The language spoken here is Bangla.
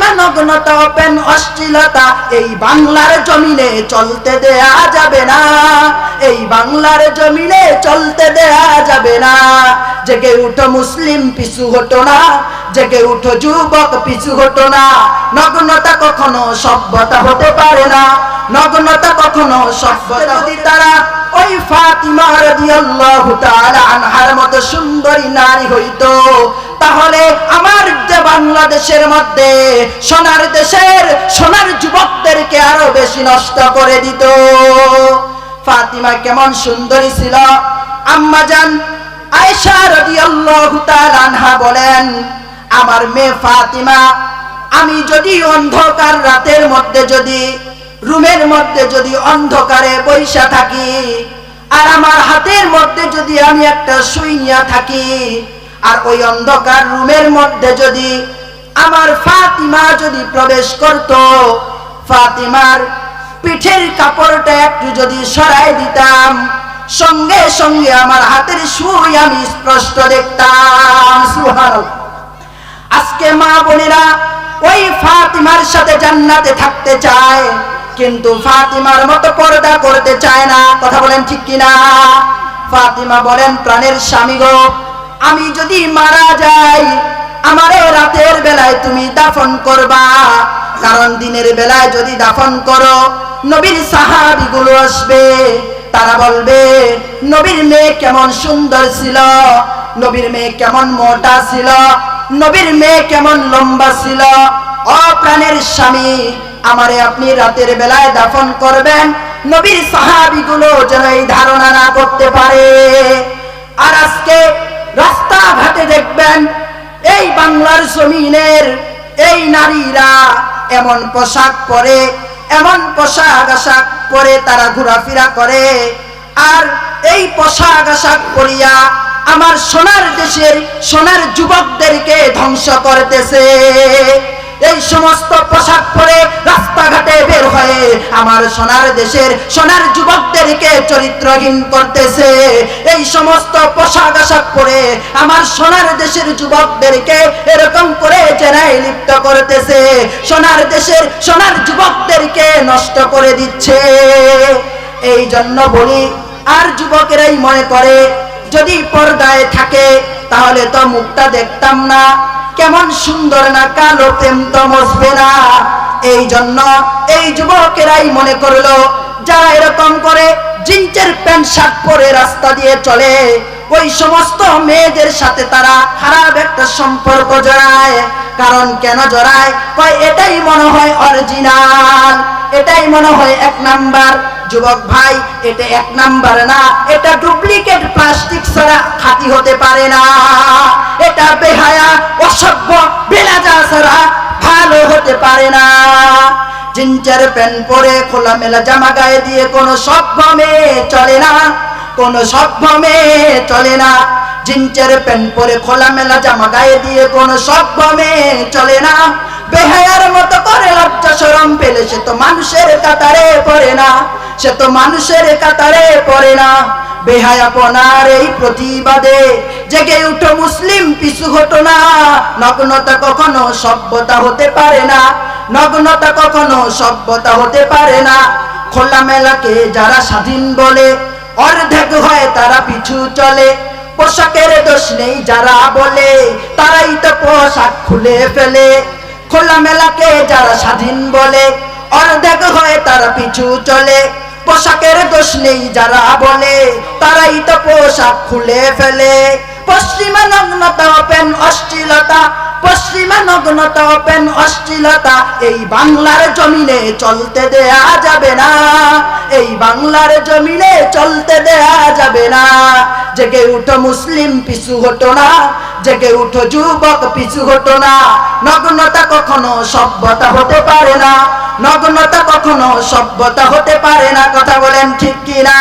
পশ্চিমা নগ্নতা ওপেন অশ্লীলতা এই বাংলার জমিনে চলতে দেয়া যাবে না, এই বাংলার জমিনে চলতে দেয়া যাবে না। জেগে উঠো মুসলিম, পিছু হটো না, জেগে উঠো যুবক, পিছু হটো না। নগ্নতা কখনো সভ্যতা হতে পারে না, নগ্নতা কখনো সভ্যতা। যদি তারা ওই ফাতিমা রাদিয়াল্লাহু তাআলা আনহার মতো সুন্দরী নারী হইতো, তাহলে আমার যে বাংলাদেশের মধ্যে সোনার দেশের সোনার যুবকদেরকে আরো বেশি নষ্ট করে দিত। ফাতিমা কেমন সুন্দরী ছিল। আম্মা জান আয়েশা রাদিয়াল্লাহু তাআলা আনহা বলেন, আমার মেয়ে ফাতিমা, আমি যদি অন্ধকার রাতের মধ্যে, যদি রুমের মধ্যে যদি অন্ধকারে বৈশা থাকি, আর আমার হাতের মধ্যে যদি আমি একটা সুই নিয়ে থাকি, আর ওই অন্ধকার রুমের মধ্যে যদি আমার ফাতিমা যদি প্রবেশ করত, ফাতিমার পিঠের কাপড়টা একটু যদি সরাই দিতাম, সঙ্গে সঙ্গে আমার হাতের সুই আমি স্পষ্ট দেখতাম। সুবহানাল্লাহ। আজকে মা বোনেরা ওই ফাতিমার সাথে জান্নাতে থাকতে চায়, কিন্তু ফাতিমার মতো পর্দা করতে চায় না। কথা বলেন ঠিক কিনা? ফাতিমা বলেন, প্রাণের স্বামী গো, আমি যদি মারা যাই, আমারে রাতের বেলায় তুমি দাফন করবা, কারণ দিনের বেলায় যদি দাফন করো, নবীর সাহাবীগুলো আসবে, তারা বলবে নবীর মেয়ে কেমন সুন্দর ছিল, নবীর মেয়ে কেমন মোটা ছিল, নবীর মেয়ে কেমন লম্বা ছিল। ও প্রাণের স্বামী, আমারে আপনি রাতের বেলায় দাফন করবেন, নবীর সাহাবীগুলো যেন এই ধারণা না করতে পারে। আর আজকে রাস্তাঘাটে দেখবেন এই বাংলার জমিনের এই নারীরা এমন পোশাক পরে, এমন পোশাক আশাক পরে তারা ঘোরাফেরা করে, আর এই পোশাক আশাক পরিয়া আমার সোনার দেশের সোনার যুবকদেরকে ধ্বংস করতেছে। এই সমস্ত পোশাক পরে রাস্তাঘাটে বের হয়ে আমার সোনার দেশের সোনার যুবকদেরকে চরিত্রহীন করতেছে। এই সমস্ত পোশাক আশাক পরে আমার সোনার দেশের যুবকদেরকে এরকম করে জেনায় লিপ্ত করতেছে, সোনার দেশের সোনার যুবকদেরকে নষ্ট করে দিচ্ছে। এই জন্য বলি, আর যুবকেরাই মনে করে যদি পর্দায় থাকে তাহলে তো মুখটা দেখতাম না, কেমন সুন্দর না, কালো প্রেম তো মসবে না। এই জন্য এই যুবকেরাই মনে করলো, যারা এরকম করে জিন্সের প্যান্ট শার্ট পরে রাস্তা দিয়ে চলে, ওই সমস্ত মেয়েদের সাথে তারা খারাপ একটা সম্পর্ক জড়ায়। কারণ কেন জড়ায়? কয় এটাই মনে হয় অরিজিনাল, এটাই মনে হয় এক নাম্বার। যুবক ভাই, এটা এক নাম্বার না, এটা ডুপ্লিকেট প্লাস্টিক ছাড়া খাঁটি হতে পারে না, এটা বেহায়া অসভ্য বেলাজা ছাড়া ভালো হতে পারে না। জিন্সের প্যান্ট পরে খোলামেলা জামা গায়ে দিয়ে কোনো সভ্য মেয়ে চলে না, কোনো সভ্য মেয়ে চলে না। জিন্সের প্যান্ট পরে খোলামেলা জামা গায়ে দিয়ে কোনো সভ্য মেয়ে চলে না। বেহায়ার মতো করে লজ্জা শরম পেলে সে তো মানুষের কাতারে পড়ে না, সে তো মানুষের কাতারে পড়ে না। বেহায়াপনার এই প্রতিবাদে জেগে উঠো মুসলিম, পিছু হটো না। নগ্নতা কখনো সভ্যতা হতে পারে না, নগ্নতা কখনো সভ্যতা হতে পারে না। খোলামেলাকে যারা স্বাধীন বলে, অর্ধেক হয় তারা পিছু চলে। পোশাকের দোষ নেই যারা বলে, তারাই তো পোশাক খুলে ফেলে। খোলামেলাকে যারা স্বাধীন বলে, অর্ধেক হয় তারা পিছু চলে। পোশাকের দোষ নেই যারা বলে, তারাই তো পোশাক খুলে ফেলে। পশ্চিমা নগ্নতা ওপেন অশ্লীলতা, পশ্চিমা নগ্নতা ওপেন অশ্লীলতা এই বাংলার জমিনে চলতে দেয়া যাবে না, এই বাংলার জমিনে চলতে দেয়া যাবে না। জেগে উঠো মুসলিম, পিছু হটো না, জেগে উঠো যুবক, পিছু হটো না। নগ্নতা কখনো সভ্যতা হতে পারে না, নগ্নতা কখনো সভ্যতা হতে পারে না। কথা বলেন ঠিক কিনা?